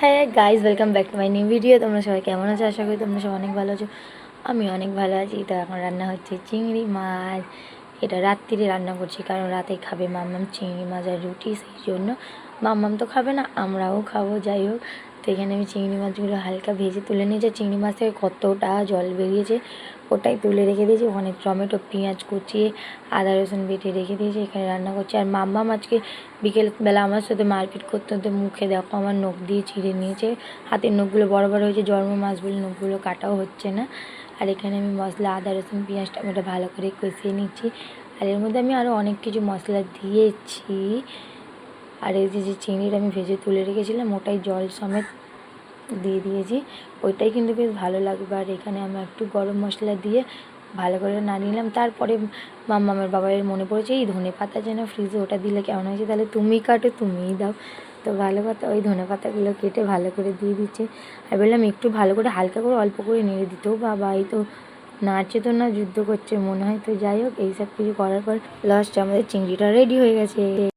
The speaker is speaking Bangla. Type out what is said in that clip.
হ্যাঁ guys, welcome back to my new video. তোমরা সবাই কেমন আছো? আশা করি তোমরা সবাই অনেক ভালো আছো। আমি অনেক ভালো আছি। তো এখন রান্না হচ্ছে চিংড়ি মাছ। এটা রাত্রিরে রান্না করছি, কারণ রাতে খাবে মাম্মাম চিংড়ি মাছ আর রুটি, সেই জন্য। মাম্মাম তো খাবে না, আমরাও খাবো, যাই হোক। তো এখানে আমি চিংড়ি মাছগুলো হালকা ভেজে তুলে নিয়েছি। চিংড়ি মাছ থেকে কতটা জল বেরিয়েছে, ওটাই তুলে রেখে দিয়েছি। ওখানে টমেটো পেঁয়াজ কুচিয়ে আদা রসুন বেটে রেখে দিয়েছি। এখানে রান্না করছি। আর মাম্মাম আজকে বিকেলবেলা আমার সাথে মারপিট করতে হতে মুখে দেখো আমার নখ দিয়ে ছিঁড়ে নিয়েছে। হাতের নখগুলো বড় বড় হয়েছে, জন্ম মাছ বলে নখগুলো কাটাও হচ্ছে না। আর এখানে আমি মশলা আদা রসুন পেঁয়াজ টমেটো ভালো করে কষিয়ে নিচ্ছি। আর এর মধ্যে আমি আরও অনেক কিছু মশলা দিয়েছি। আর এই যে চিংড়িটা আমি ভেজে তুলে রেখেছিলাম, ওটাই জল সমেত দিয়ে দিয়েছি। ওইটাই কিন্তু বেশ ভালো লাগবে। আর এখানে আমি একটু গরম মশলা দিয়ে ভালো করে নাড়িয়ে নিলাম। তারপরে মাম্মামের বাবার মনে পড়েছে এই ধনে পাতা যেন ফ্রিজে, ওটা দিলে কেমন হয়েছে, তাহলে তুমি কাটো তুমিই দাও। তো ভালো কথা, ওই ধনে পাতাগুলো কেটে ভালো করে দিয়ে দিচ্ছে। আর বললাম একটু ভালো করে হালকা করে অল্প করে নেড়ে দিতেও, বাবা এই তো নাচে তো না যুদ্ধ করছে মনে হয়। তো যাই হোক, এইসব কিছু করার পর লাস্টে আমাদের চিংড়িটা রেডি হয়ে গেছে।